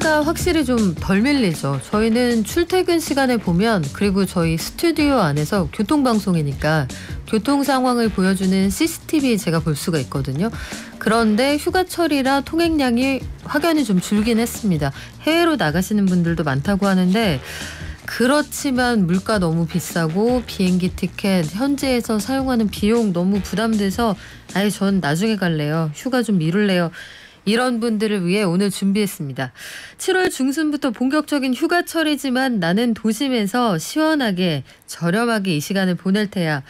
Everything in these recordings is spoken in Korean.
시차가 확실히 좀 덜 밀리죠. 저희는 출퇴근 시간에 보면, 그리고 저희 스튜디오 안에서 교통방송이니까 교통 상황을 보여주는 CCTV 제가 볼 수가 있거든요. 그런데 휴가철이라 통행량이 확연히 좀 줄긴 했습니다. 해외로 나가시는 분들도 많다고 하는데, 그렇지만 물가 너무 비싸고 비행기 티켓 현지에서 사용하는 비용 너무 부담돼서 아예 전 나중에 갈래요. 휴가 좀 미룰래요. 이런 분들을 위해 오늘 준비했습니다. 7월 중순부터 본격적인 휴가철이지만 나는 도심에서 시원하게 저렴하게 이 시간을 보낼 테야.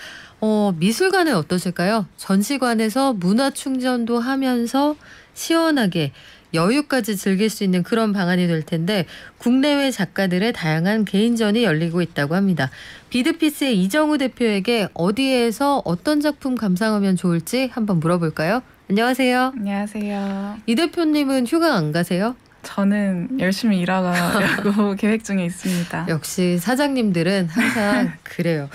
미술관은 어떠실까요? 전시관에서 문화 충전도 하면서 시원하게 여유까지 즐길 수 있는 그런 방안이 될 텐데, 국내외 작가들의 다양한 개인전이 열리고 있다고 합니다. 비드피스의 이정우 대표에게 어디에서 어떤 작품 감상하면 좋을지 한번 물어볼까요? 안녕하세요. 안녕하세요. 이 대표님은 휴가 안 가세요? 저는 열심히 일하려고 계획 중에 있습니다. 역시 사장님들은 항상 그래요.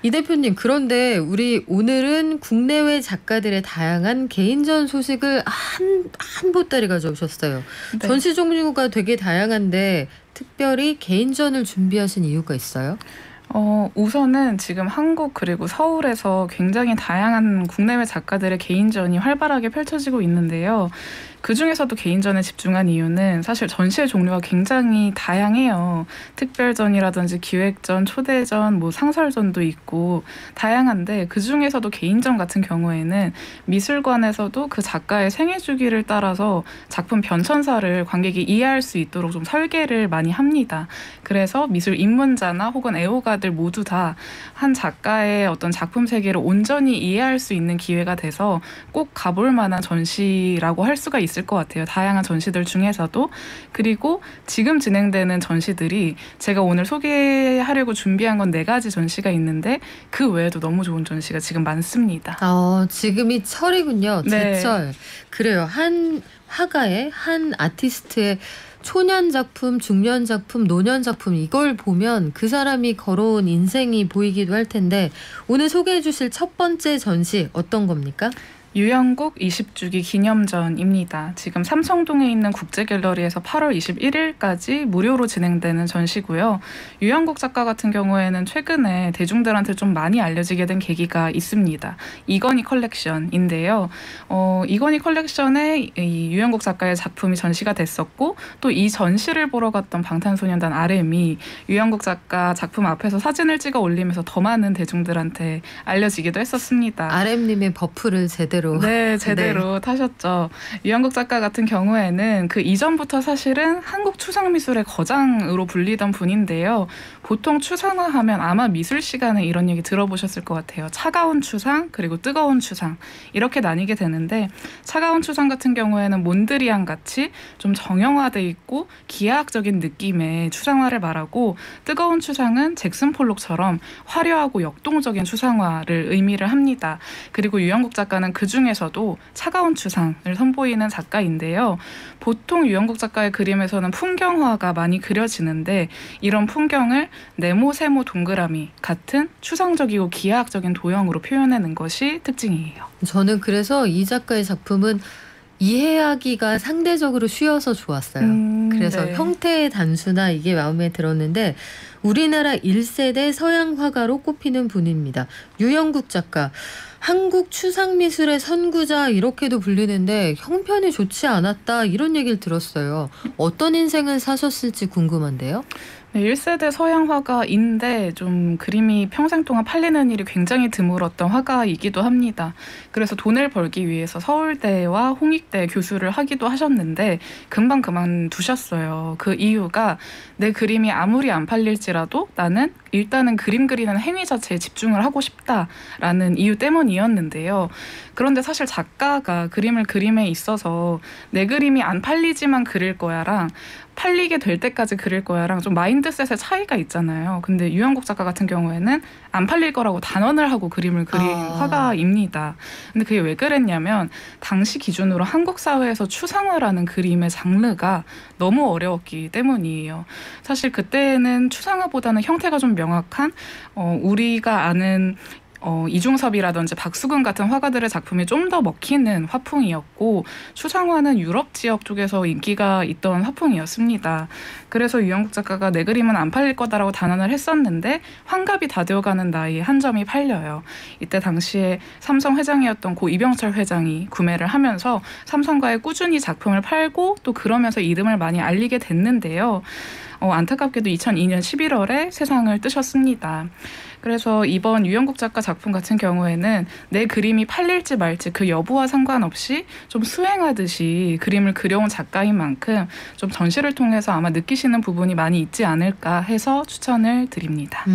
이 대표님, 그런데 우리 오늘은 국내외 작가들의 다양한 개인전 소식을 한 보따리 가져오셨어요. 네. 전시 종류가 되게 다양한데 특별히 개인전을 준비하신 이유가 있어요? 우선은 지금 한국 그리고 서울에서 굉장히 다양한 국내외 작가들의 개인전이 활발하게 펼쳐지고 있는데요. 그중에서도 개인전에 집중한 이유는 사실 전시의 종류가 굉장히 다양해요. 특별전이라든지 기획전, 초대전, 상설전도 있고 다양한데, 그중에서도 개인전 같은 경우에는 미술관에서도 그 작가의 생애 주기를 따라서 작품 변천사를 관객이 이해할 수 있도록 좀 설계를 많이 합니다. 그래서 미술 입문자나 혹은 애호가들 모두 다 한 작가의 어떤 작품 세계를 온전히 이해할 수 있는 기회가 돼서 꼭 가볼 만한 전시라고 할 수가 있을 것 같아요. 다양한 전시들 중에서도. 그리고 지금 진행되는 전시들이 제가 오늘 소개하려고 준비한 건 4가지 전시가 있는데, 그 외에도 너무 좋은 전시가 지금 많습니다. 지금이 철이군요. 제철. 네. 그래요. 한 화가의, 한 아티스트의 초년 작품, 중년 작품, 노년 작품, 이걸 보면 그 사람이 걸어온 인생이 보이기도 할 텐데, 오늘 소개해 주실 첫 번째 전시 어떤 겁니까? 유영국 20주기 기념전입니다. 지금 삼성동에 있는 국제갤러리에서 8월 21일까지 무료로 진행되는 전시고요. 유영국 작가 같은 경우에는 최근에 대중들한테 좀 많이 알려지게 된 계기가 있습니다. 이건희 컬렉션인데요. 이건희 컬렉션에 이 유영국 작가의 작품이 전시가 됐었고, 또 이 전시를 보러 갔던 방탄소년단 RM이 유영국 작가 작품 앞에서 사진을 찍어 올리면서 더 많은 대중들한테 알려지기도 했었습니다. RM님의 버프를 제대로 제대로 타셨죠. 유영국 작가 같은 경우에는 그 이전부터 사실은 한국 추상미술의 거장으로 불리던 분인데요. 보통 추상화하면 아마 미술 시간에 이런 얘기 들어보셨을 것 같아요. 차가운 추상, 그리고 뜨거운 추상, 이렇게 나뉘게 되는데, 차가운 추상 같은 경우에는 몬드리안 같이 좀 정형화돼 있고 기하학적인 느낌의 추상화를 말하고, 뜨거운 추상은 잭슨 폴록처럼 화려하고 역동적인 추상화를 의미를 합니다. 그리고 유영국 작가는 그 중에서도 차가운 추상을 선보이는 작가인데요. 보통 유영국 작가의 그림에서는 풍경화가 많이 그려지는데, 이런 풍경을 네모, 세모, 동그라미 같은 추상적이고 기하학적인 도형으로 표현하는 것이 특징이에요. 저는 그래서 이 작가의 작품은 이해하기가 상대적으로 쉬워서 좋았어요. 그래서 네. 형태의 단수나 이게 마음에 들었는데, 우리나라 1세대 서양 화가로 꼽히는 분입니다. 유영국 작가. 한국 추상미술의 선구자 이렇게도 불리는데 형편이 좋지 않았다, 이런 얘기를 들었어요. 어떤 인생을 사셨을지 궁금한데요. 네, 1세대 서양 화가인데 좀 그림이 평생 동안 팔리는 일이 굉장히 드물었던 화가이기도 합니다. 그래서 돈을 벌기 위해서 서울대와 홍익대 교수를 하기도 하셨는데 금방 그만두셨어요. 그 이유가 내 그림이 아무리 안 팔릴지라도 나는 일단은 그림 그리는 행위 자체에 집중을 하고 싶다라는 이유 때문이었는데요. 그런데 사실 작가가 그림을 그림에 있어서 내 그림이 안 팔리지만 그릴 거야랑 팔리게 될 때까지 그릴 거야랑 좀 마인드셋의 차이가 있잖아요. 근데 유영국 작가 같은 경우에는 안 팔릴 거라고 단언을 하고 그림을 그린 화가입니다. 근데 그게 왜 그랬냐면 당시 기준으로 한국 사회에서 추상화라는 그림의 장르가 너무 어려웠기 때문이에요. 사실 그때는 추상화보다는 형태가 좀 명확한 우리가 아는 이중섭이라든지 박수근 같은 화가들의 작품이 좀 더 먹히는 화풍이었고 추상화는 유럽 지역 쪽에서 인기가 있던 화풍이었습니다. 그래서 유영국 작가가 내 그림은 안 팔릴 거다라고 단언을 했었는데 환갑이 다 되어가는 나이에 한 점이 팔려요. 이때 당시에 삼성 회장이었던 고 이병철 회장이 구매를 하면서 삼성가에 꾸준히 작품을 팔고 또 그러면서 이름을 많이 알리게 됐는데요. 안타깝게도 2002년 11월에 세상을 뜨셨습니다. 그래서 이번 유영국 작가 작품 같은 경우에는 내 그림이 팔릴지 말지 그 여부와 상관없이 좀 수행하듯이 그림을 그려온 작가인 만큼 좀 전시를 통해서 아마 느끼시는 부분이 많이 있지 않을까 해서 추천을 드립니다.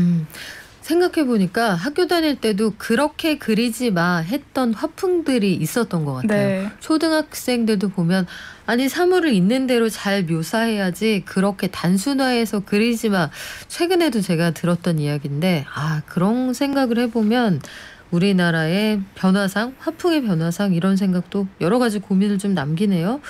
생각해보니까 학교 다닐 때도 그렇게 그리지 마 했던 화풍들이 있었던 것 같아요. 네. 초등학생들도 보면 아니 사물을 있는 대로 잘 묘사해야지 그렇게 단순화해서 그리지 마. 최근에도 제가 들었던 이야기인데 그런 생각을 해보면 우리나라의 변화상, 화풍의 변화상 이런 생각도 여러 가지 고민을 좀 남기네요.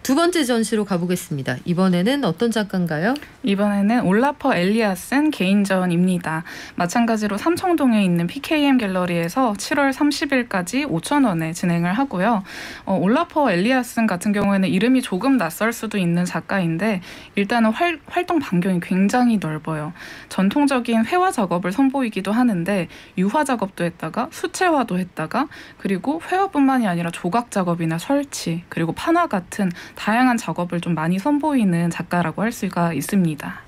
두 번째 전시로 가보겠습니다. 이번에는 어떤 작가인가요? 이번에는 올라퍼 엘리아슨 개인전입니다. 마찬가지로 삼청동에 있는 PKM 갤러리에서 7월 30일까지 5,000원에 진행을 하고요. 올라퍼 엘리아슨 같은 경우에는 이름이 조금 낯설 수도 있는 작가인데 일단은 활동 반경이 굉장히 넓어요. 전통적인 회화 작업을 선보이기도 하는데 유화 작업도 했다가 수채화도 했다가 그리고 회화뿐만이 아니라 조각 작업이나 설치 그리고 판화 같은 다양한 작업을 좀 많이 선보이는 작가라고 할 수가 있습니다.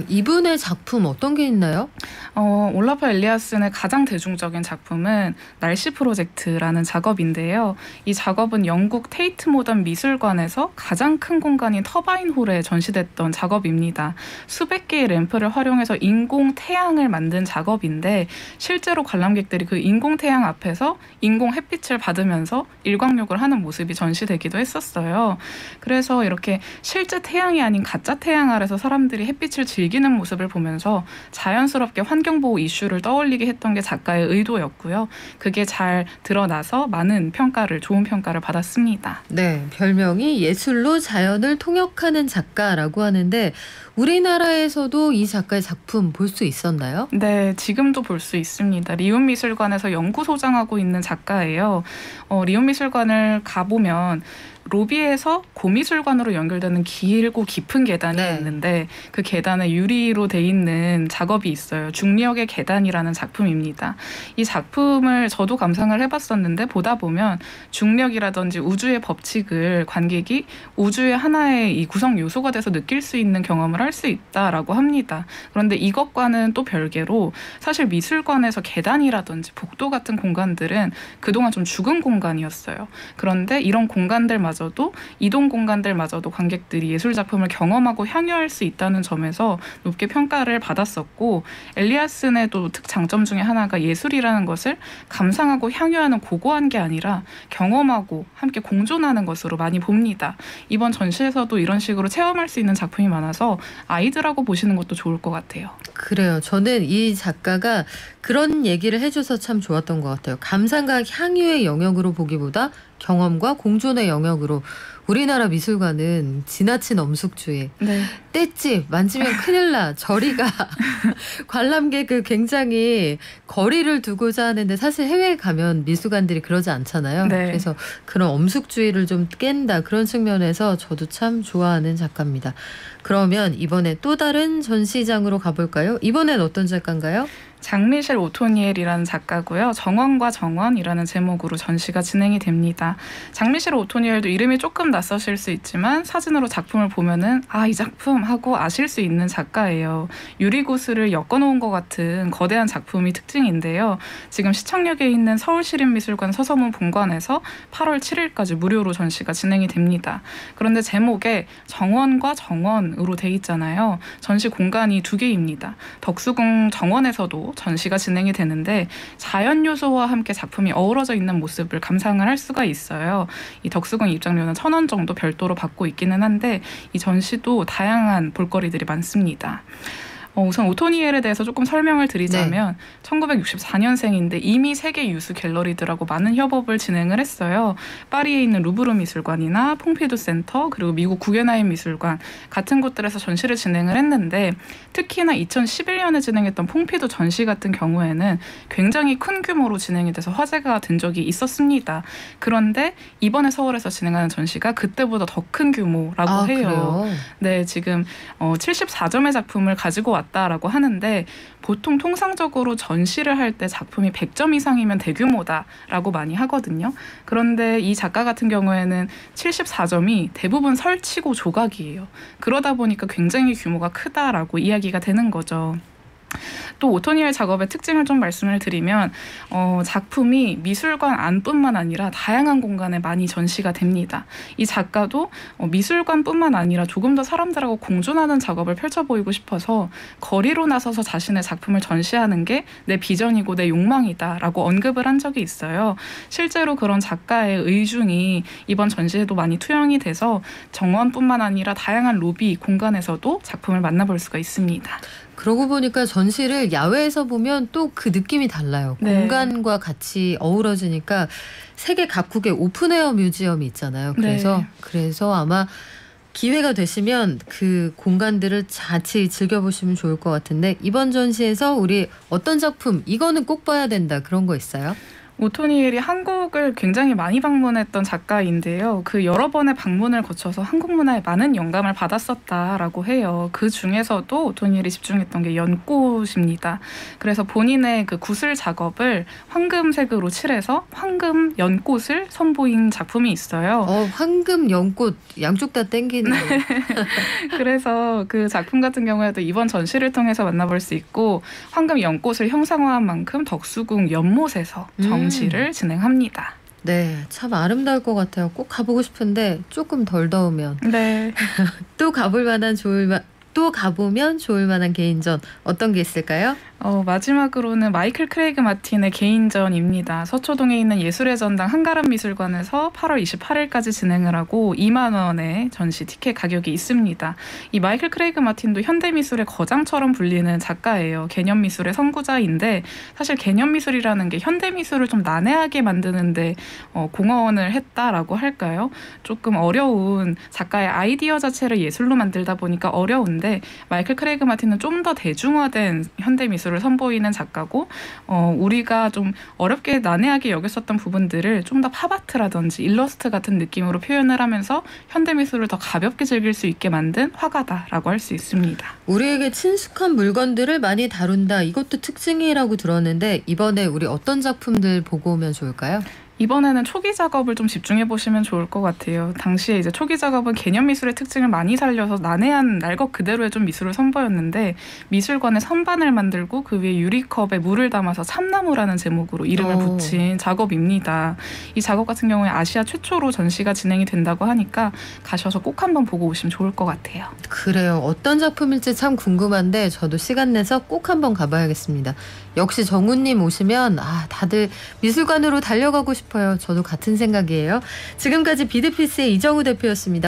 이분의 작품 어떤 게 있나요? 올라퍼 엘리아슨의 가장 대중적인 작품은 날씨 프로젝트라는 작업인데요. 이 작업은 영국 테이트 모던 미술관에서 가장 큰 공간인 터바인홀에 전시됐던 작업입니다. 수백 개의 램프를 활용해서 인공 태양을 만든 작업인데 실제로 관람객들이 그 인공 태양 앞에서 인공 햇빛을 받으면서 일광욕을 하는 모습이 전시되기도 했었어요. 그래서 이렇게 실제 태양이 아닌 가짜 태양 아래서 사람들이 햇빛을 즐기는 모습을 보면서 자연스럽게 환경보호 이슈를 떠올리게 했던 게 작가의 의도였고요. 그게 잘 드러나서 많은 좋은 평가를 받았습니다. 네, 별명이 예술로 자연을 통역하는 작가라고 하는데 우리나라에서도 이 작가의 작품 볼 수 있었나요? 네, 지금도 볼 수 있습니다. 리움미술관에서 연구소장하고 있는 작가예요. 리움미술관을 가보면 로비에서 고미술관으로 연결되는 길고 깊은 계단이 있는데 그 계단에 유리로 돼 있는 작업이 있어요. 중력의 계단이라는 작품입니다. 이 작품을 저도 감상을 해봤었는데 보다 보면 중력이라든지 우주의 법칙을 관객이 우주의 하나의 이 구성 요소가 돼서 느낄 수 있는 경험을 할 수 있다라고 합니다. 그런데 이것과는 또 별개로 사실 미술관에서 계단이라든지 복도 같은 공간들은 그동안 좀 죽은 공간이었어요. 그런데 이런 공간들마저도 이동 공간들마저도 관객들이 예술 작품을 경험하고 향유할 수 있다는 점에서 높게 평가를 받았었고 엘리아슨의 또 특장점 중에 하나가 예술이라는 것을 감상하고 향유하는 고고한 게 아니라 경험하고 함께 공존하는 것으로 많이 봅니다. 이번 전시에서도 이런 식으로 체험할 수 있는 작품이 많아서 아이들하고 보시는 것도 좋을 것 같아요. 그래요. 저는 이 작가가 그런 얘기를 해줘서 참 좋았던 것 같아요. 감상과 향유의 영역으로 보기보다 경험과 공존의 영역으로 우리나라 미술관은 지나친 엄숙주의, 떼집 만지면 큰일 나, 저리가 관람객을 굉장히 거리를 두고자 하는데 사실 해외에 가면 미술관들이 그러지 않잖아요. 그래서 그런 엄숙주의를 좀 깬다 그런 측면에서 저도 참 좋아하는 작가입니다. 그러면 이번에 또 다른 전시장으로 가볼까요? 이번엔 어떤 작가인가요? 장미셸 오토니엘이라는 작가고요. 정원과 정원이라는 제목으로 전시가 진행이 됩니다. 장미셸 오토니엘도 이름이 조금 낯서실 수 있지만 사진으로 작품을 보면은 이 작품 하고 아실 수 있는 작가예요. 유리구슬을 엮어놓은 것 같은 거대한 작품이 특징인데요. 지금 시청역에 있는 서울시립미술관 서서문 본관에서 8월 7일까지 무료로 전시가 진행이 됩니다. 그런데 제목에 정원과 정원으로 돼 있잖아요. 전시 공간이 두 개입니다. 덕수궁 정원에서도 전시가 진행이 되는데 자연 요소와 함께 작품이 어우러져 있는 모습을 감상을 할 수가 있어요. 이 덕수궁 입장료는 1,000원 정도 별도로 받고 있기는 한데 이 전시도 다양한 볼거리들이 많습니다. 우선 오토니엘에 대해서 조금 설명을 드리자면 네. 1964년생인데 이미 세계 유수 갤러리들하고 많은 협업을 진행을 했어요. 파리에 있는 루브르 미술관이나 퐁피두 센터 그리고 미국 구겐하임 미술관 같은 곳들에서 전시를 진행을 했는데 특히나 2011년에 진행했던 퐁피두 전시 같은 경우에는 굉장히 큰 규모로 진행이 돼서 화제가 된 적이 있었습니다. 그런데 이번에 서울에서 진행하는 전시가 그때보다 더 큰 규모라고 해요. 그래요? 네, 지금 74점의 작품을 가지고 왔다라고 하는데 보통 통상적으로 전시를 할 때 작품이 100점 이상이면 대규모다라고 많이 하거든요. 그런데 이 작가 같은 경우에는 74점이 대부분 설치고 조각이에요. 그러다 보니까 굉장히 규모가 크다라고 이야기가 되는 거죠. 또 오토니엘 작업의 특징을 좀 말씀을 드리면 작품이 미술관 안뿐만 아니라 다양한 공간에 많이 전시가 됩니다. 이 작가도 미술관뿐만 아니라 조금 더 사람들하고 공존하는 작업을 펼쳐 보이고 싶어서 거리로 나서서 자신의 작품을 전시하는 게 내 비전이고 내 욕망이다라고 언급을 한 적이 있어요. 실제로 그런 작가의 의중이 이번 전시에도 많이 투영이 돼서 정원뿐만 아니라 다양한 로비 공간에서도 작품을 만나볼 수가 있습니다. 그러고 보니까 전시를 야외에서 보면 또 그 느낌이 달라요. 네. 공간과 같이 어우러지니까 세계 각국의 오픈에어 뮤지엄이 있잖아요. 그래서 아마 기회가 되시면 그 공간들을 같이 즐겨보시면 좋을 것 같은데 이번 전시에서 우리 어떤 작품 이거는 꼭 봐야 된다 그런 거 있어요? 오토니엘이 한국을 굉장히 많이 방문했던 작가인데요. 그 여러 번의 방문을 거쳐서 한국 문화에 많은 영감을 받았었다라고 해요. 그 중에서도 오토니엘이 집중했던 게 연꽃입니다. 그래서 본인의 그 구슬 작업을 황금색으로 칠해서 황금 연꽃을 선보인 작품이 있어요. 황금, 연꽃 양쪽 다 땡기네요. 그래서 그 작품 같은 경우에도 이번 전시를 통해서 만나볼 수 있고 황금 연꽃을 형상화한 만큼 덕수궁 연못에서 전시를 진행합니다. 네, 참 아름다울 것 같아요. 꼭 가보고 싶은데 조금 덜 더우면. 네. 또 가보면 좋을 만한 개인전 어떤 게 있을까요? 마지막으로는 마이클 크레이그 마틴의 개인전입니다. 서초동에 있는 예술의 전당 한가람 미술관에서 8월 28일까지 진행을 하고 2만 원의 전시 티켓 가격이 있습니다. 이 마이클 크레이그 마틴도 현대미술의 거장처럼 불리는 작가예요. 개념미술의 선구자인데 사실 개념미술이라는 게 현대미술을 좀 난해하게 만드는데 공헌을 했다라고 할까요? 조금 어려운 작가의 아이디어 자체를 예술로 만들다 보니까 어려운데 마이클 크레이그 마틴은 좀 더 대중화된 현대미술 을 선보이는 작가고 우리가 좀 어렵게 난해하게 여겼었던 부분들을 좀 더 팝아트라든지 일러스트 같은 느낌으로 표현을 하면서 현대미술을 더 가볍게 즐길 수 있게 만든 화가다라고 할 수 있습니다. 우리에게 친숙한 물건들을 많이 다룬다. 이것도 특징이라고 들었는데 이번에 우리 어떤 작품들 보고 오면 좋을까요? 이번에는 초기 작업을 좀 집중해 보시면 좋을 것 같아요. 당시에 이제 초기 작업은 개념 미술의 특징을 많이 살려서 난해한 날 것 그대로의 좀 미술을 선보였는데 미술관에 선반을 만들고 그 위에 유리컵에 물을 담아서 참나무라는 제목으로 이름을 붙인 작업입니다. 이 작업 같은 경우에 아시아 최초로 전시가 진행이 된다고 하니까 가셔서 꼭 한번 보고 오시면 좋을 것 같아요. 그래요. 어떤 작품일지 참 궁금한데 저도 시간 내서 꼭 한번 가봐야겠습니다. 역시 정우님 오시면 다들 미술관으로 달려가고 싶어요. 저도 같은 생각이에요. 지금까지 비드피스의 이정우 대표였습니다.